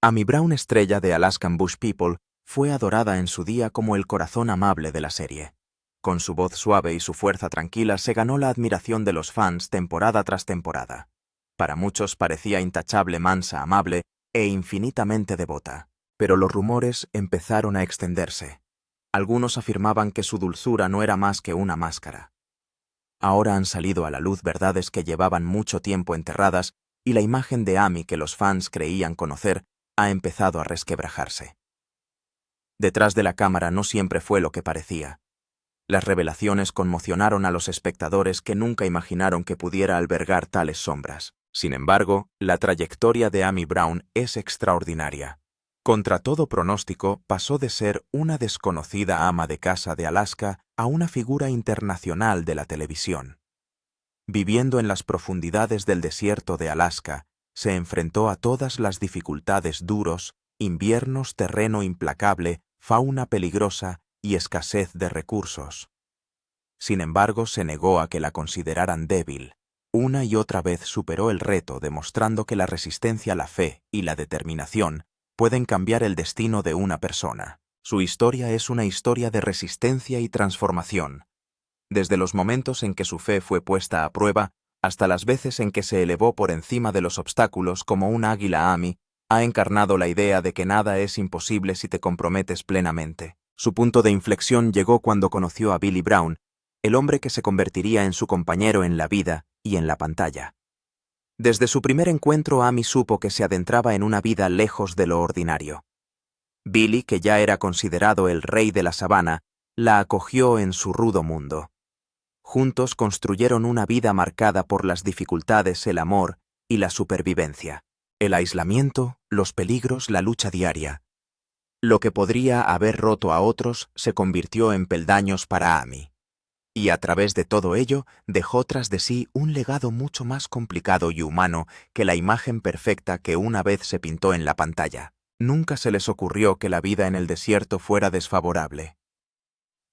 Amy Brown, estrella de Alaskan Bush People, fue adorada en su día como el corazón amable de la serie. Con su voz suave y su fuerza tranquila se ganó la admiración de los fans temporada tras temporada. Para muchos parecía intachable, mansa, amable e infinitamente devota. Pero los rumores empezaron a extenderse. Algunos afirmaban que su dulzura no era más que una máscara. Ahora han salido a la luz verdades que llevaban mucho tiempo enterradas y la imagen de Amy que los fans creían conocer ha empezado a resquebrajarse. Detrás de la cámara no siempre fue lo que parecía. Las revelaciones conmocionaron a los espectadores que nunca imaginaron que pudiera albergar tales sombras. Sin embargo, la trayectoria de Amy Brown es extraordinaria. Contra todo pronóstico, pasó de ser una desconocida ama de casa de Alaska a una figura internacional de la televisión. Viviendo en las profundidades del desierto de Alaska, se enfrentó a todas las dificultades: duros, inviernos, terreno implacable, fauna peligrosa y escasez de recursos. Sin embargo, se negó a que la consideraran débil. Una y otra vez superó el reto, demostrando que la resistencia, la fe y la determinación pueden cambiar el destino de una persona. Su historia es una historia de resistencia y transformación. Desde los momentos en que su fe fue puesta a prueba hasta las veces en que se elevó por encima de los obstáculos como un águila, Amy ha encarnado la idea de que nada es imposible si te comprometes plenamente. Su punto de inflexión llegó cuando conoció a Billy Brown, el hombre que se convertiría en su compañero en la vida y en la pantalla. Desde su primer encuentro, Amy supo que se adentraba en una vida lejos de lo ordinario. Billy, que ya era considerado el rey de la sabana, la acogió en su rudo mundo. Juntos construyeron una vida marcada por las dificultades, el amor y la supervivencia. El aislamiento, los peligros, la lucha diaria. Lo que podría haber roto a otros se convirtió en peldaños para Amy. Y a través de todo ello dejó tras de sí un legado mucho más complicado y humano que la imagen perfecta que una vez se pintó en la pantalla. Nunca se les ocurrió que la vida en el desierto fuera desfavorable.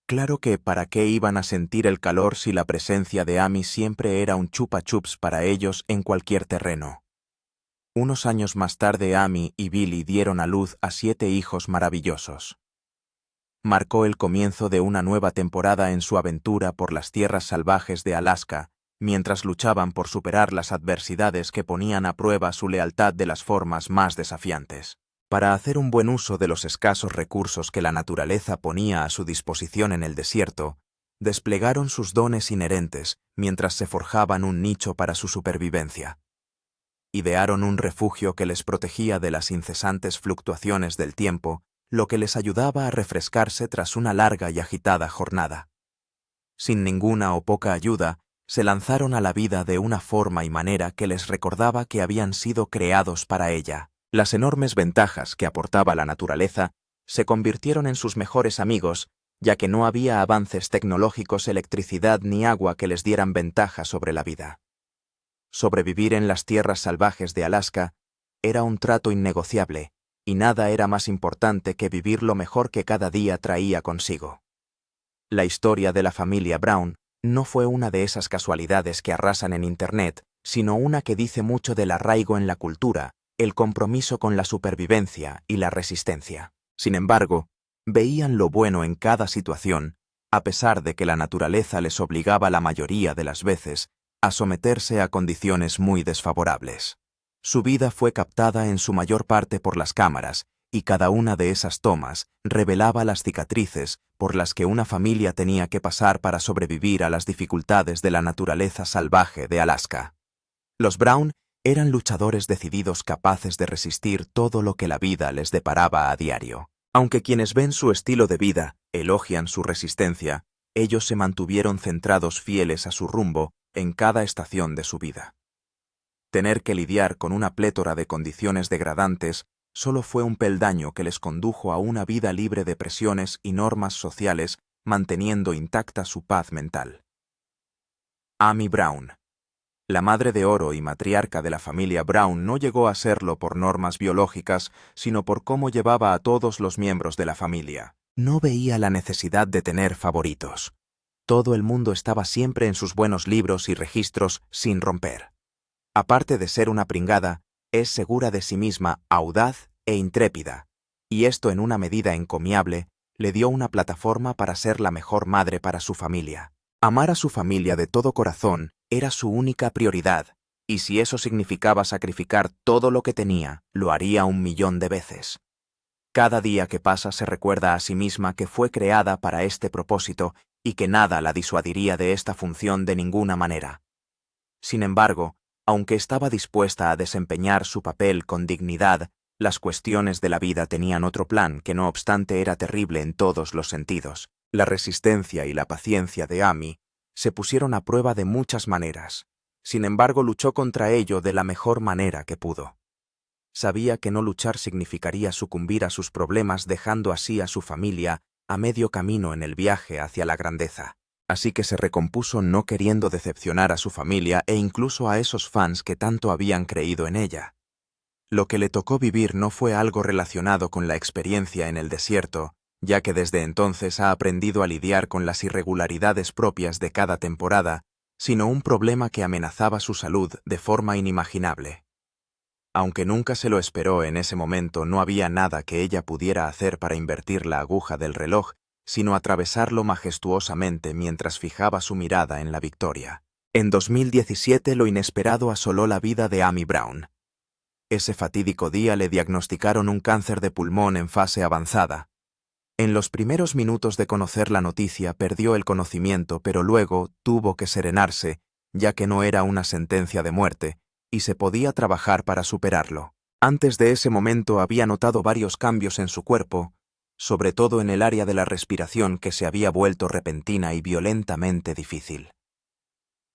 Claro que ¿para qué iban a sentir el calor si la presencia de Amy siempre era un chupa chups para ellos en cualquier terreno? Unos años más tarde, Amy y Billy dieron a luz a 7 hijos maravillosos. Marcó el comienzo de una nueva temporada en su aventura por las tierras salvajes de Alaska, mientras luchaban por superar las adversidades que ponían a prueba su lealtad de las formas más desafiantes. Para hacer un buen uso de los escasos recursos que la naturaleza ponía a su disposición en el desierto, desplegaron sus dones inherentes mientras se forjaban un nicho para su supervivencia. Idearon un refugio que les protegía de las incesantes fluctuaciones del tiempo, lo que les ayudaba a refrescarse tras una larga y agitada jornada. Sin ninguna o poca ayuda, se lanzaron a la vida de una forma y manera que les recordaba que habían sido creados para ella. Las enormes ventajas que aportaba la naturaleza se convirtieron en sus mejores amigos, ya que no había avances tecnológicos, electricidad ni agua que les dieran ventaja sobre la vida. Sobrevivir en las tierras salvajes de Alaska era un trato innegociable, y nada era más importante que vivir lo mejor que cada día traía consigo. La historia de la familia Brown no fue una de esas casualidades que arrasan en Internet, sino una que dice mucho del arraigo en la cultura, el compromiso con la supervivencia y la resistencia. Sin embargo, veían lo bueno en cada situación, a pesar de que la naturaleza les obligaba la mayoría de las veces a someterse a condiciones muy desfavorables. Su vida fue captada en su mayor parte por las cámaras, y cada una de esas tomas revelaba las cicatrices por las que una familia tenía que pasar para sobrevivir a las dificultades de la naturaleza salvaje de Alaska. Los Brown eran luchadores decididos, capaces de resistir todo lo que la vida les deparaba a diario. Aunque quienes ven su estilo de vida elogian su resistencia, ellos se mantuvieron centrados, fieles a su rumbo en cada estación de su vida. Tener que lidiar con una plétora de condiciones degradantes solo fue un peldaño que les condujo a una vida libre de presiones y normas sociales, manteniendo intacta su paz mental. Amy Brown. La madre de oro y matriarca de la familia Brown no llegó a serlo por normas biológicas, sino por cómo llevaba a todos los miembros de la familia. No veía la necesidad de tener favoritos. Todo el mundo estaba siempre en sus buenos libros y registros sin romper. Aparte de ser una pringada, es segura de sí misma, audaz e intrépida, y esto en una medida encomiable le dio una plataforma para ser la mejor madre para su familia. Amar a su familia de todo corazón era su única prioridad, y si eso significaba sacrificar todo lo que tenía, lo haría 1.000.000 de veces. Cada día que pasa se recuerda a sí misma que fue creada para este propósito y que nada la disuadiría de esta función de ninguna manera. Sin embargo, aunque estaba dispuesta a desempeñar su papel con dignidad, las cuestiones de la vida tenían otro plan que no obstante era terrible en todos los sentidos. La resistencia y la paciencia de Amy se pusieron a prueba de muchas maneras. Sin embargo, luchó contra ello de la mejor manera que pudo. Sabía que no luchar significaría sucumbir a sus problemas dejando así a su familia a medio camino en el viaje hacia la grandeza. Así que se recompuso no queriendo decepcionar a su familia e incluso a esos fans que tanto habían creído en ella. Lo que le tocó vivir no fue algo relacionado con la experiencia en el desierto, ya que desde entonces ha aprendido a lidiar con las irregularidades propias de cada temporada, sino un problema que amenazaba su salud de forma inimaginable. Aunque nunca se lo esperó en ese momento, no había nada que ella pudiera hacer para invertir la aguja del reloj, sino atravesarlo majestuosamente mientras fijaba su mirada en la victoria. En 2017 lo inesperado asoló la vida de Amy Brown. Ese fatídico día le diagnosticaron un cáncer de pulmón en fase avanzada. En los primeros minutos de conocer la noticia perdió el conocimiento, pero luego tuvo que serenarse, ya que no era una sentencia de muerte, y se podía trabajar para superarlo. Antes de ese momento había notado varios cambios en su cuerpo, sobre todo en el área de la respiración que se había vuelto repentina y violentamente difícil.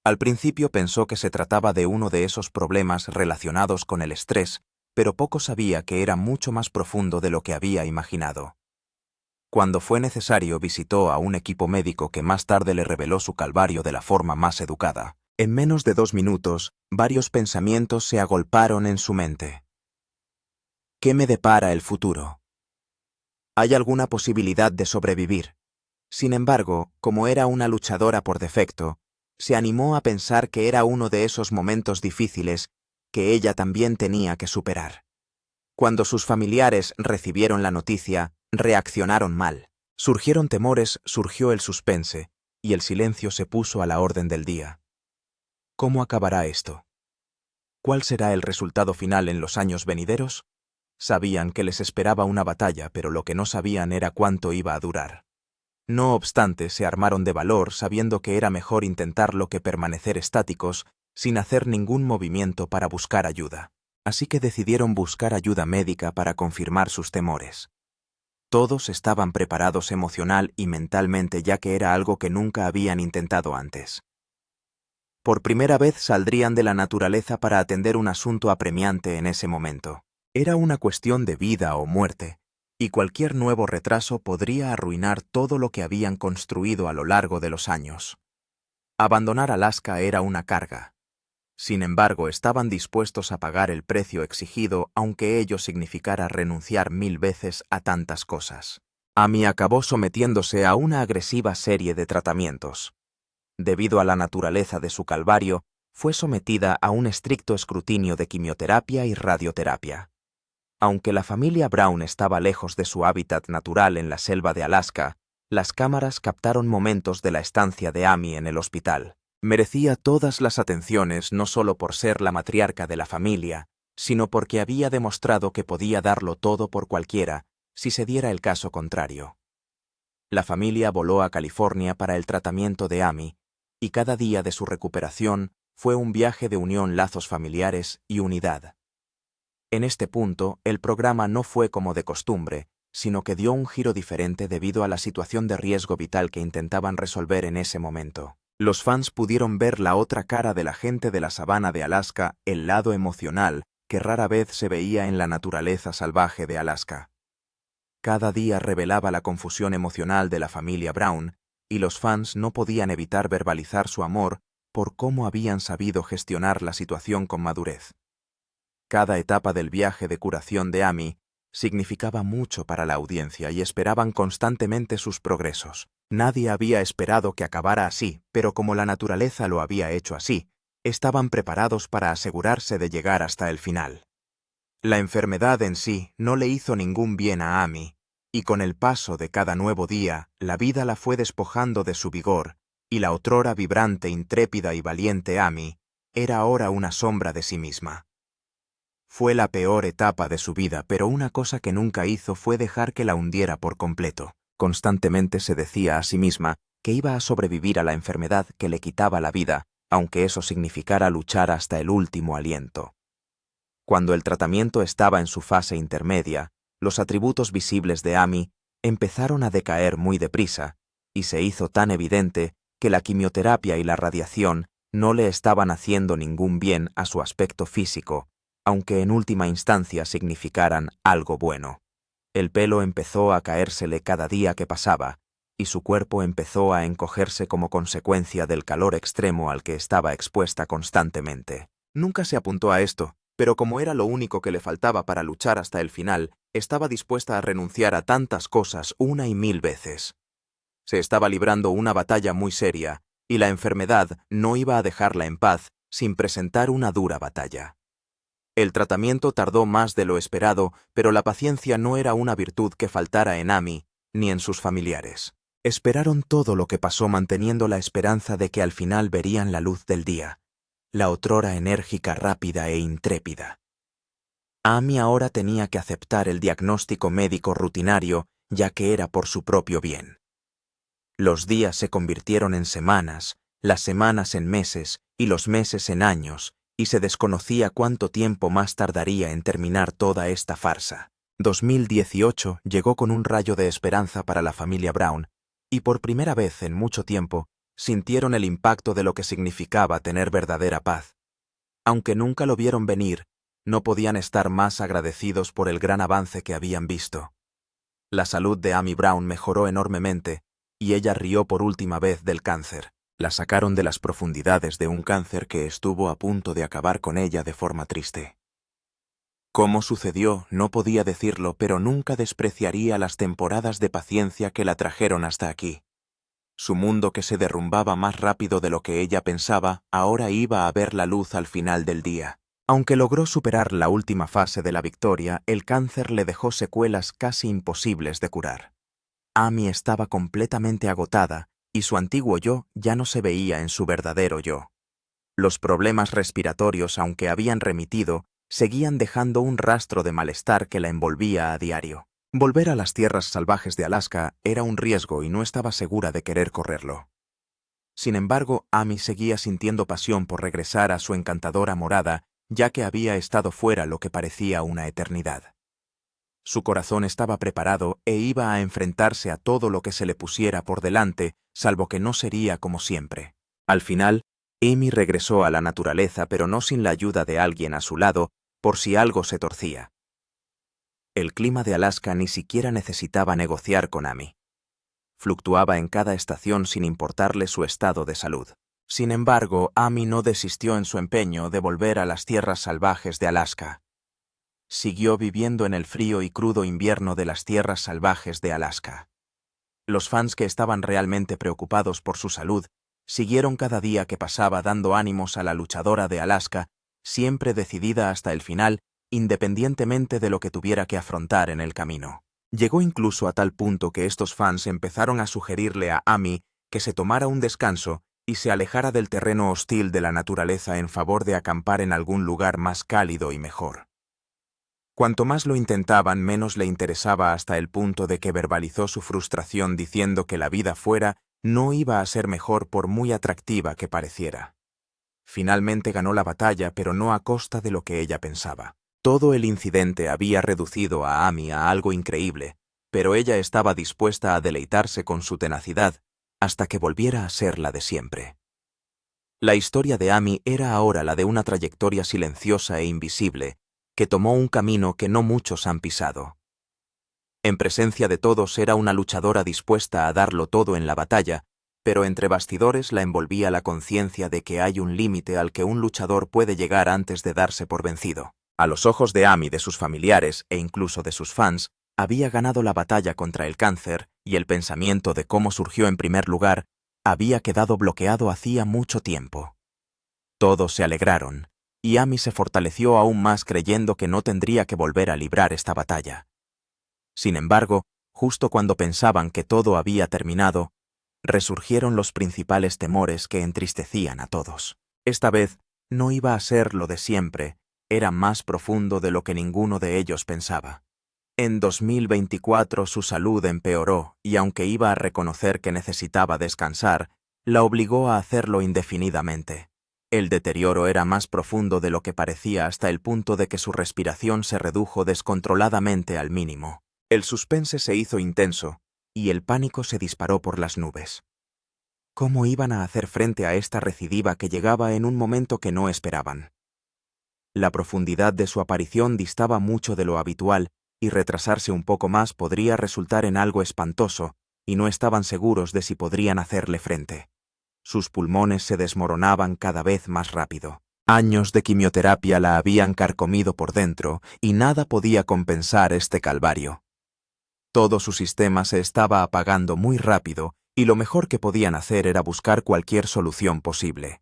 Al principio pensó que se trataba de uno de esos problemas relacionados con el estrés, pero poco sabía que era mucho más profundo de lo que había imaginado. Cuando fue necesario, visitó a un equipo médico que más tarde le reveló su calvario de la forma más educada. En menos de 2 minutos, varios pensamientos se agolparon en su mente. ¿Qué me depara el futuro? ¿Hay alguna posibilidad de sobrevivir? Sin embargo, como era una luchadora por defecto, se animó a pensar que era uno de esos momentos difíciles que ella también tenía que superar. Cuando sus familiares recibieron la noticia, reaccionaron mal. Surgieron temores, surgió el suspense, y el silencio se puso a la orden del día. ¿Cómo acabará esto? ¿Cuál será el resultado final en los años venideros? Sabían que les esperaba una batalla, pero lo que no sabían era cuánto iba a durar. No obstante, se armaron de valor sabiendo que era mejor intentarlo que permanecer estáticos, sin hacer ningún movimiento para buscar ayuda. Así que decidieron buscar ayuda médica para confirmar sus temores. Todos estaban preparados emocional y mentalmente, ya que era algo que nunca habían intentado antes. Por primera vez saldrían de la naturaleza para atender un asunto apremiante en ese momento. Era una cuestión de vida o muerte, y cualquier nuevo retraso podría arruinar todo lo que habían construido a lo largo de los años. Abandonar Alaska era una carga. Sin embargo, estaban dispuestos a pagar el precio exigido, aunque ello significara renunciar 1000 veces a tantas cosas. Amy acabó sometiéndose a una agresiva serie de tratamientos. Debido a la naturaleza de su calvario, fue sometida a un estricto escrutinio de quimioterapia y radioterapia. Aunque la familia Brown estaba lejos de su hábitat natural en la selva de Alaska, las cámaras captaron momentos de la estancia de Amy en el hospital. Merecía todas las atenciones no solo por ser la matriarca de la familia, sino porque había demostrado que podía darlo todo por cualquiera, si se diera el caso contrario. La familia voló a California para el tratamiento de Amy, y cada día de su recuperación fue un viaje de unión, lazos familiares y unidad. En este punto, el programa no fue como de costumbre, sino que dio un giro diferente debido a la situación de riesgo vital que intentaban resolver en ese momento. Los fans pudieron ver la otra cara de la gente de la sabana de Alaska, el lado emocional que rara vez se veía en la naturaleza salvaje de Alaska. Cada día revelaba la confusión emocional de la familia Brown, y los fans no podían evitar verbalizar su amor por cómo habían sabido gestionar la situación con madurez. Cada etapa del viaje de curación de Amy significaba mucho para la audiencia y esperaban constantemente sus progresos. Nadie había esperado que acabara así, pero como la naturaleza lo había hecho así, estaban preparados para asegurarse de llegar hasta el final. La enfermedad en sí no le hizo ningún bien a Amy, y con el paso de cada nuevo día, la vida la fue despojando de su vigor, y la otrora vibrante, intrépida y valiente Amy era ahora una sombra de sí misma. Fue la peor etapa de su vida, pero una cosa que nunca hizo fue dejar que la hundiera por completo. Constantemente se decía a sí misma que iba a sobrevivir a la enfermedad que le quitaba la vida, aunque eso significara luchar hasta el último aliento. Cuando el tratamiento estaba en su fase intermedia, los atributos visibles de Amy empezaron a decaer muy deprisa, y se hizo tan evidente que la quimioterapia y la radiación no le estaban haciendo ningún bien a su aspecto físico, aunque en última instancia significaran algo bueno. El pelo empezó a caérsele cada día que pasaba, y su cuerpo empezó a encogerse como consecuencia del calor extremo al que estaba expuesta constantemente. Nunca se apuntó a esto, pero como era lo único que le faltaba para luchar hasta el final, estaba dispuesta a renunciar a tantas cosas 1,000 veces. Se estaba librando una batalla muy seria, y la enfermedad no iba a dejarla en paz sin presentar una dura batalla. El tratamiento tardó más de lo esperado, pero la paciencia no era una virtud que faltara en Amy ni en sus familiares. Esperaron todo lo que pasó manteniendo la esperanza de que al final verían la luz del día, la otrora enérgica, rápida e intrépida. Amy ahora tenía que aceptar el diagnóstico médico rutinario, ya que era por su propio bien. Los días se convirtieron en semanas, las semanas en meses y los meses en años, y se desconocía cuánto tiempo más tardaría en terminar toda esta farsa. 2018 llegó con un rayo de esperanza para la familia Brown, y por primera vez en mucho tiempo sintieron el impacto de lo que significaba tener verdadera paz. Aunque nunca lo vieron venir, no podían estar más agradecidos por el gran avance que habían visto. La salud de Amy Brown mejoró enormemente, y ella rió por última vez del cáncer. La sacaron de las profundidades de un cáncer que estuvo a punto de acabar con ella de forma triste. Cómo sucedió, no podía decirlo, pero nunca despreciaría las temporadas de paciencia que la trajeron hasta aquí. Su mundo, que se derrumbaba más rápido de lo que ella pensaba, ahora iba a ver la luz al final del día. Aunque logró superar la última fase de la victoria, el cáncer le dejó secuelas casi imposibles de curar. Amy estaba completamente agotada, y su antiguo yo ya no se veía en su verdadero yo. Los problemas respiratorios, aunque habían remitido, seguían dejando un rastro de malestar que la envolvía a diario. Volver a las tierras salvajes de Alaska era un riesgo y no estaba segura de querer correrlo. Sin embargo, Amy seguía sintiendo pasión por regresar a su encantadora morada, ya que había estado fuera lo que parecía una eternidad. Su corazón estaba preparado e iba a enfrentarse a todo lo que se le pusiera por delante, salvo que no sería como siempre. Al final, Amy regresó a la naturaleza, pero no sin la ayuda de alguien a su lado, por si algo se torcía. El clima de Alaska ni siquiera necesitaba negociar con Amy. Fluctuaba en cada estación sin importarle su estado de salud. Sin embargo, Amy no desistió en su empeño de volver a las tierras salvajes de Alaska. Siguió viviendo en el frío y crudo invierno de las tierras salvajes de Alaska. Los fans que estaban realmente preocupados por su salud siguieron cada día que pasaba dando ánimos a la luchadora de Alaska, siempre decidida hasta el final, independientemente de lo que tuviera que afrontar en el camino. Llegó incluso a tal punto que estos fans empezaron a sugerirle a Amy que se tomara un descanso y se alejara del terreno hostil de la naturaleza en favor de acampar en algún lugar más cálido y mejor. Cuanto más lo intentaban, menos le interesaba, hasta el punto de que verbalizó su frustración diciendo que la vida fuera no iba a ser mejor por muy atractiva que pareciera. Finalmente ganó la batalla, pero no a costa de lo que ella pensaba. Todo el incidente había reducido a Amy a algo increíble, pero ella estaba dispuesta a deleitarse con su tenacidad hasta que volviera a ser la de siempre. La historia de Amy era ahora la de una trayectoria silenciosa e invisible, que tomó un camino que no muchos han pisado. En presencia de todos era una luchadora dispuesta a darlo todo en la batalla, pero entre bastidores la envolvía la conciencia de que hay un límite al que un luchador puede llegar antes de darse por vencido. A los ojos de Amy, de sus familiares e incluso de sus fans, había ganado la batalla contra el cáncer, y el pensamiento de cómo surgió en primer lugar había quedado bloqueado hacía mucho tiempo. Todos se alegraron, y Amy se fortaleció aún más creyendo que no tendría que volver a librar esta batalla. Sin embargo, justo cuando pensaban que todo había terminado, resurgieron los principales temores que entristecían a todos. Esta vez no iba a ser lo de siempre, era más profundo de lo que ninguno de ellos pensaba. En 2024 su salud empeoró y aunque iba a reconocer que necesitaba descansar, la obligó a hacerlo indefinidamente. El deterioro era más profundo de lo que parecía hasta el punto de que su respiración se redujo descontroladamente al mínimo. El suspense se hizo intenso y el pánico se disparó por las nubes. ¿Cómo iban a hacer frente a esta recidiva que llegaba en un momento que no esperaban? La profundidad de su aparición distaba mucho de lo habitual y retrasarse un poco más podría resultar en algo espantoso, y no estaban seguros de si podrían hacerle frente. Sus pulmones se desmoronaban cada vez más rápido. Años de quimioterapia la habían carcomido por dentro y nada podía compensar este calvario. Todo su sistema se estaba apagando muy rápido y lo mejor que podían hacer era buscar cualquier solución posible.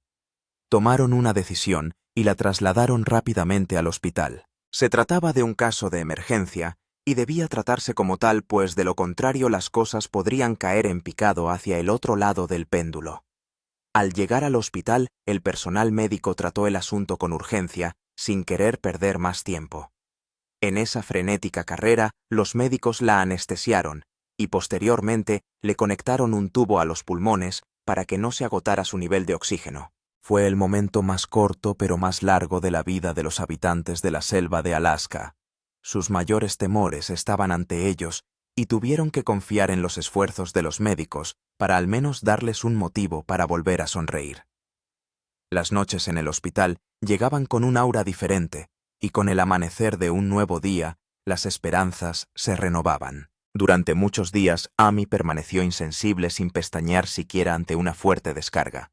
Tomaron una decisión y la trasladaron rápidamente al hospital. Se trataba de un caso de emergencia y debía tratarse como tal, pues de lo contrario las cosas podrían caer en picado hacia el otro lado del péndulo. Al llegar al hospital, el personal médico trató el asunto con urgencia, sin querer perder más tiempo. En esa frenética carrera, los médicos la anestesiaron y posteriormente le conectaron un tubo a los pulmones para que no se agotara su nivel de oxígeno. Fue el momento más corto pero más largo de la vida de los habitantes de la selva de Alaska. Sus mayores temores estaban ante ellos y tuvieron que confiar en los esfuerzos de los médicos para al menos darles un motivo para volver a sonreír. Las noches en el hospital llegaban con un aura diferente y con el amanecer de un nuevo día, las esperanzas se renovaban. Durante muchos días, Amy permaneció insensible sin pestañear siquiera ante una fuerte descarga.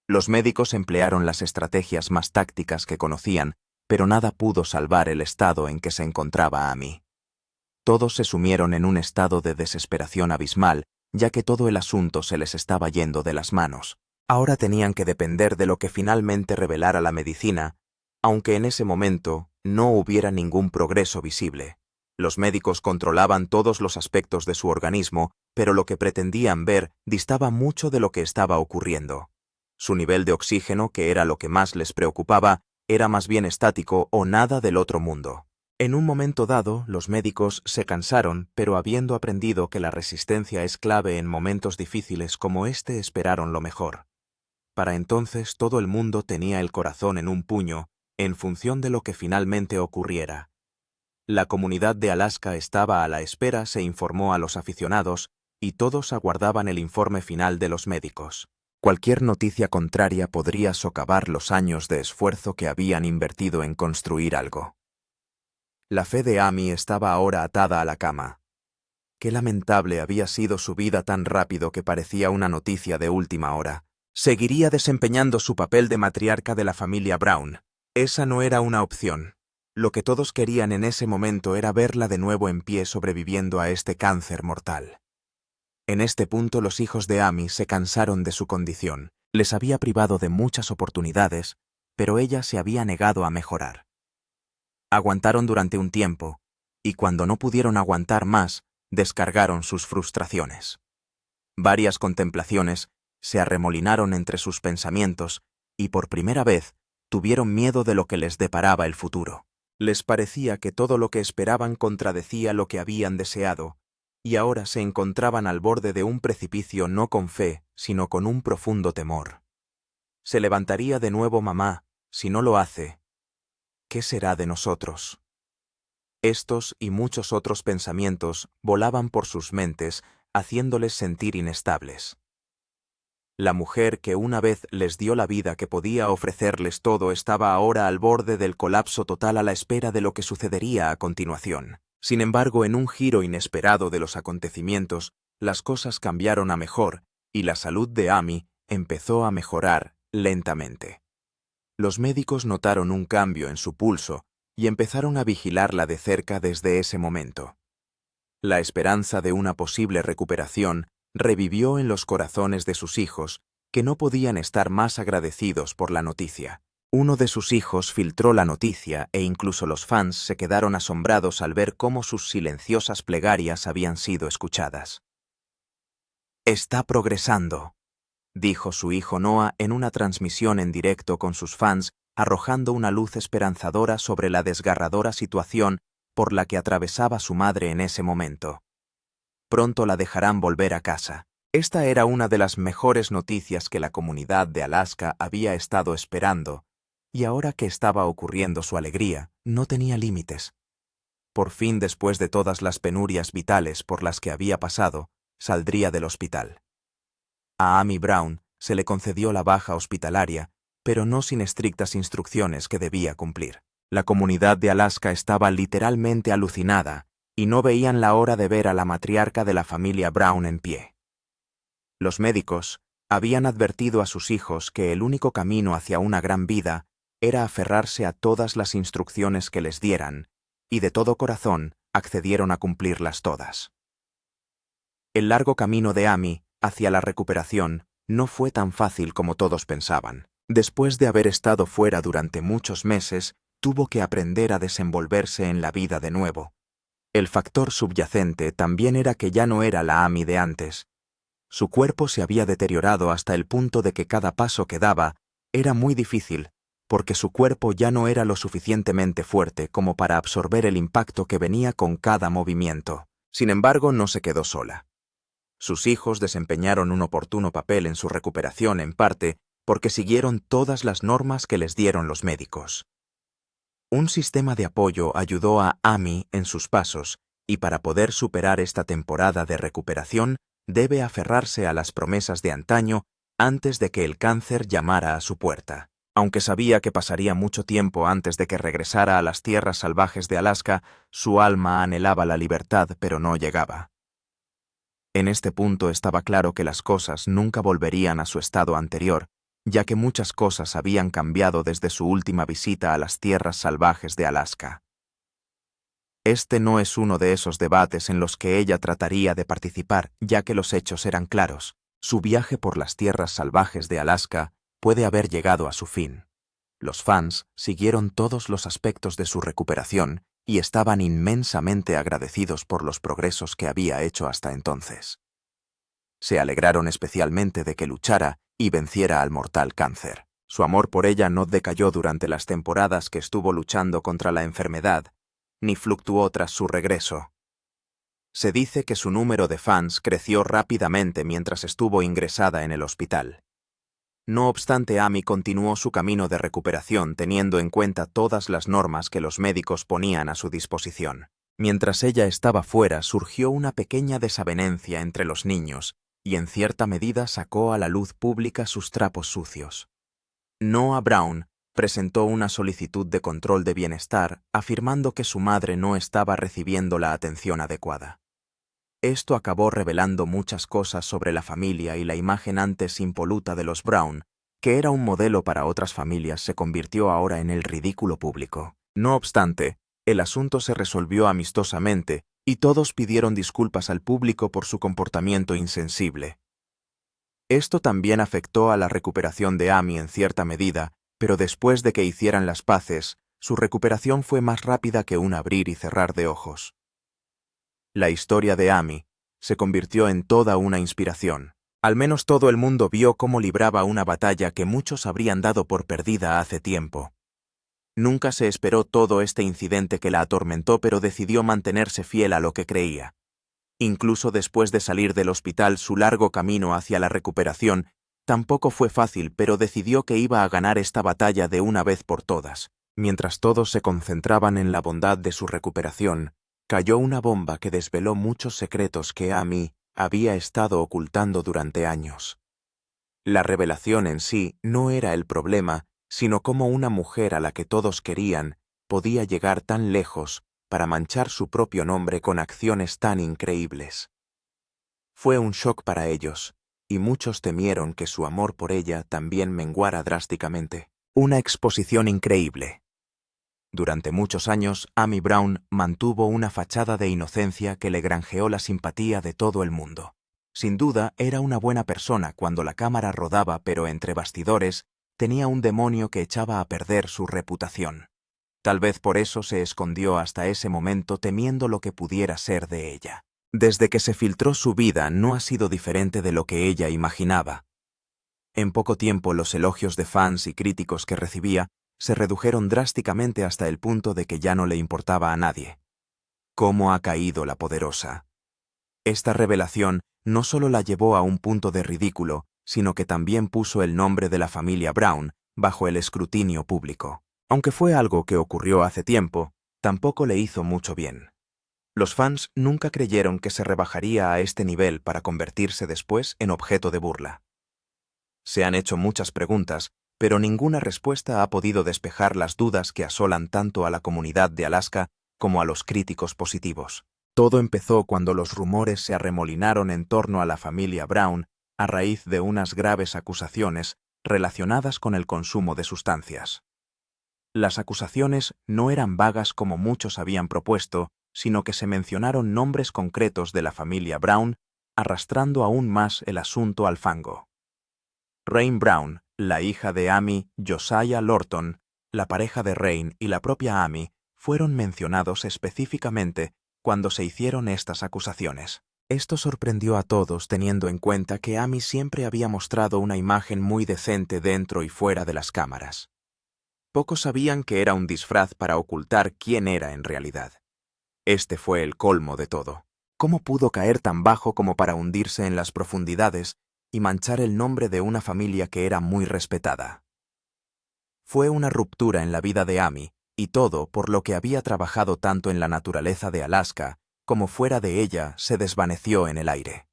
Los médicos emplearon las estrategias más tácticas que conocían, pero nada pudo salvar el estado en que se encontraba Amy. Todos se sumieron en un estado de desesperación abismal, ya que todo el asunto se les estaba yendo de las manos. Ahora tenían que depender de lo que finalmente revelara la medicina, aunque en ese momento no hubiera ningún progreso visible. Los médicos controlaban todos los aspectos de su organismo, pero lo que pretendían ver distaba mucho de lo que estaba ocurriendo. Su nivel de oxígeno, que era lo que más les preocupaba, era más bien estático o nada del otro mundo. En un momento dado, los médicos se cansaron, pero habiendo aprendido que la resistencia es clave en momentos difíciles como este, esperaron lo mejor. Para entonces todo el mundo tenía el corazón en un puño, en función de lo que finalmente ocurriera. La comunidad de Alaska estaba a la espera, se informó a los aficionados, y todos aguardaban el informe final de los médicos. Cualquier noticia contraria podría socavar los años de esfuerzo que habían invertido en construir algo. La fe de Amy estaba ahora atada a la cama. Qué lamentable había sido su vida tan rápido que parecía una noticia de última hora. Seguiría desempeñando su papel de matriarca de la familia Brown. Esa no era una opción. Lo que todos querían en ese momento era verla de nuevo en pie sobreviviendo a este cáncer mortal. En este punto los hijos de Amy se cansaron de su condición. Les había privado de muchas oportunidades, pero ella se había negado a mejorar. Aguantaron durante un tiempo, y cuando no pudieron aguantar más, descargaron sus frustraciones. Varias contemplaciones se arremolinaron entre sus pensamientos y por primera vez tuvieron miedo de lo que les deparaba el futuro. Les parecía que todo lo que esperaban contradecía lo que habían deseado, y ahora se encontraban al borde de un precipicio no con fe, sino con un profundo temor. ¿Se levantaría de nuevo mamá? Si no lo hace, ¿qué será de nosotros? Estos y muchos otros pensamientos volaban por sus mentes, haciéndoles sentir inestables. La mujer que una vez les dio la vida que podía ofrecerles todo estaba ahora al borde del colapso total a la espera de lo que sucedería a continuación. Sin embargo, en un giro inesperado de los acontecimientos, las cosas cambiaron a mejor y la salud de Amy empezó a mejorar lentamente. Los médicos notaron un cambio en su pulso y empezaron a vigilarla de cerca desde ese momento. La esperanza de una posible recuperación revivió en los corazones de sus hijos, que no podían estar más agradecidos por la noticia. Uno de sus hijos filtró la noticia e incluso los fans se quedaron asombrados al ver cómo sus silenciosas plegarias habían sido escuchadas. «Está progresando», dijo su hijo Noah en una transmisión en directo con sus fans, arrojando una luz esperanzadora sobre la desgarradora situación por la que atravesaba su madre en ese momento. Pronto la dejarán volver a casa. Esta era una de las mejores noticias que la comunidad de Alaska había estado esperando, y ahora que estaba ocurriendo su alegría, no tenía límites. Por fin, después de todas las penurias vitales por las que había pasado, saldría del hospital. A Amy Brown se le concedió la baja hospitalaria, pero no sin estrictas instrucciones que debía cumplir. La comunidad de Alaska estaba literalmente alucinada y no veían la hora de ver a la matriarca de la familia Brown en pie. Los médicos habían advertido a sus hijos que el único camino hacia una gran vida era aferrarse a todas las instrucciones que les dieran, y de todo corazón accedieron a cumplirlas todas. El largo camino de Amy hacia la recuperación no fue tan fácil como todos pensaban. Después de haber estado fuera durante muchos meses, tuvo que aprender a desenvolverse en la vida de nuevo. El factor subyacente también era que ya no era la Amy de antes. Su cuerpo se había deteriorado hasta el punto de que cada paso que daba era muy difícil, porque su cuerpo ya no era lo suficientemente fuerte como para absorber el impacto que venía con cada movimiento. Sin embargo, no se quedó sola. Sus hijos desempeñaron un oportuno papel en su recuperación, en parte porque siguieron todas las normas que les dieron los médicos. Un sistema de apoyo ayudó a Amy en sus pasos, y para poder superar esta temporada de recuperación, debe aferrarse a las promesas de antaño antes de que el cáncer llamara a su puerta. Aunque sabía que pasaría mucho tiempo antes de que regresara a las tierras salvajes de Alaska, su alma anhelaba la libertad, pero no llegaba. En este punto estaba claro que las cosas nunca volverían a su estado anterior, ya que muchas cosas habían cambiado desde su última visita a las tierras salvajes de Alaska. Este no es uno de esos debates en los que ella trataría de participar, ya que los hechos eran claros. Su viaje por las tierras salvajes de Alaska puede haber llegado a su fin. Los fans siguieron todos los aspectos de su recuperación y estaban inmensamente agradecidos por los progresos que había hecho hasta entonces. Se alegraron especialmente de que luchara y venciera al mortal cáncer. Su amor por ella no decayó durante las temporadas que estuvo luchando contra la enfermedad, ni fluctuó tras su regreso. Se dice que su número de fans creció rápidamente mientras estuvo ingresada en el hospital. No obstante, Amy continuó su camino de recuperación teniendo en cuenta todas las normas que los médicos ponían a su disposición. Mientras ella estaba fuera, surgió una pequeña desavenencia entre los niños y en cierta medida sacó a la luz pública sus trapos sucios. Noah Brown presentó una solicitud de control de bienestar afirmando que su madre no estaba recibiendo la atención adecuada. Esto acabó revelando muchas cosas sobre la familia y la imagen antes impoluta de los Brown, que era un modelo para otras familias, se convirtió ahora en el ridículo público. No obstante, el asunto se resolvió amistosamente y todos pidieron disculpas al público por su comportamiento insensible. Esto también afectó a la recuperación de Amy en cierta medida, pero después de que hicieran las paces, su recuperación fue más rápida que un abrir y cerrar de ojos. La historia de Amy se convirtió en toda una inspiración. Al menos todo el mundo vio cómo libraba una batalla que muchos habrían dado por perdida hace tiempo. Nunca se esperó todo este incidente que la atormentó, pero decidió mantenerse fiel a lo que creía. Incluso después de salir del hospital, su largo camino hacia la recuperación tampoco fue fácil, pero decidió que iba a ganar esta batalla de una vez por todas. Mientras todos se concentraban en la bondad de su recuperación, cayó una bomba que desveló muchos secretos que Amy había estado ocultando durante años. La revelación en sí no era el problema, sino cómo una mujer a la que todos querían podía llegar tan lejos para manchar su propio nombre con acciones tan increíbles. Fue un shock para ellos, y muchos temieron que su amor por ella también menguara drásticamente. Una exposición increíble. Durante muchos años, Amy Brown mantuvo una fachada de inocencia que le granjeó la simpatía de todo el mundo. Sin duda, era una buena persona cuando la cámara rodaba, pero entre bastidores, tenía un demonio que echaba a perder su reputación. Tal vez por eso se escondió hasta ese momento temiendo lo que pudiera ser de ella. Desde que se filtró su vida no ha sido diferente de lo que ella imaginaba. En poco tiempo los elogios de fans y críticos que recibía se redujeron drásticamente hasta el punto de que ya no le importaba a nadie. ¿Cómo ha caído la poderosa? Esta revelación no solo la llevó a un punto de ridículo, sino que también puso el nombre de la familia Brown bajo el escrutinio público. Aunque fue algo que ocurrió hace tiempo, tampoco le hizo mucho bien. Los fans nunca creyeron que se rebajaría a este nivel para convertirse después en objeto de burla. Se han hecho muchas preguntas, pero ninguna respuesta ha podido despejar las dudas que asolan tanto a la comunidad de Alaska como a los críticos positivos. Todo empezó cuando los rumores se arremolinaron en torno a la familia Brown a raíz de unas graves acusaciones relacionadas con el consumo de sustancias. Las acusaciones no eran vagas como muchos habían propuesto, sino que se mencionaron nombres concretos de la familia Brown, arrastrando aún más el asunto al fango. Rain Brown, la hija de Amy Josiah Lorton, la pareja de Rain y la propia Amy fueron mencionados específicamente cuando se hicieron estas acusaciones. Esto sorprendió a todos teniendo en cuenta que Amy siempre había mostrado una imagen muy decente dentro y fuera de las cámaras. Pocos sabían que era un disfraz para ocultar quién era en realidad. Este fue el colmo de todo. ¿Cómo pudo caer tan bajo como para hundirse en las profundidades y manchar el nombre de una familia que era muy respetada? Fue una ruptura en la vida de Amy, y todo por lo que había trabajado tanto en la naturaleza de Alaska como fuera de ella se desvaneció en el aire.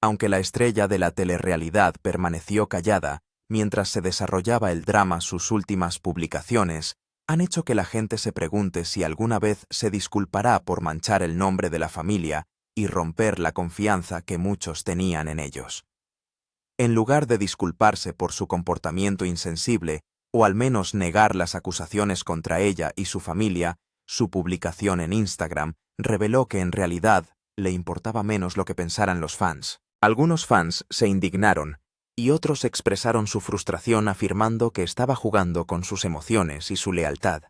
Aunque la estrella de la telerrealidad permaneció callada mientras se desarrollaba el drama, sus últimas publicaciones han hecho que la gente se pregunte si alguna vez se disculpará por manchar el nombre de la familia y romper la confianza que muchos tenían en ellos. En lugar de disculparse por su comportamiento insensible, o al menos negar las acusaciones contra ella y su familia, su publicación en Instagram reveló que en realidad le importaba menos lo que pensaran los fans. Algunos fans se indignaron y otros expresaron su frustración afirmando que estaba jugando con sus emociones y su lealtad.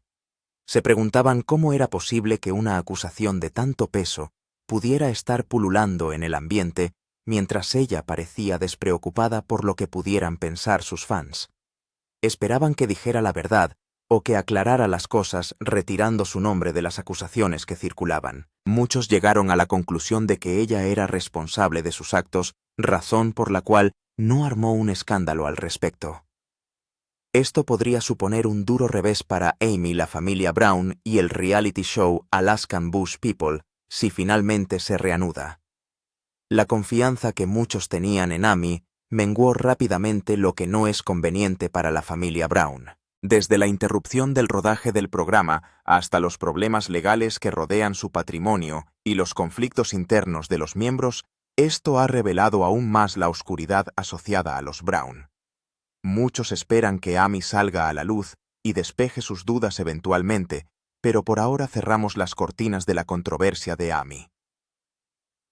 Se preguntaban cómo era posible que una acusación de tanto peso pudiera estar pululando en el ambiente mientras ella parecía despreocupada por lo que pudieran pensar sus fans. Esperaban que dijera la verdad o que aclarara las cosas retirando su nombre de las acusaciones que circulaban. Muchos llegaron a la conclusión de que ella era responsable de sus actos, razón por la cual no armó un escándalo al respecto. Esto podría suponer un duro revés para Amy, la familia Brown y el reality show Alaskan Bush People si finalmente se reanuda. La confianza que muchos tenían en Amy menguó rápidamente, lo que no es conveniente para la familia Brown. Desde la interrupción del rodaje del programa hasta los problemas legales que rodean su patrimonio y los conflictos internos de los miembros, esto ha revelado aún más la oscuridad asociada a los Brown. Muchos esperan que Amy salga a la luz y despeje sus dudas eventualmente, pero por ahora cerramos las cortinas de la controversia de Amy.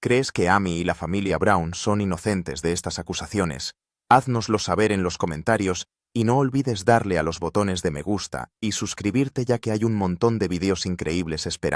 ¿Crees que Amy y la familia Brown son inocentes de estas acusaciones? Háznoslo saber en los comentarios y no olvides darle a los botones de me gusta y suscribirte, ya que hay un montón de videos increíbles esperando.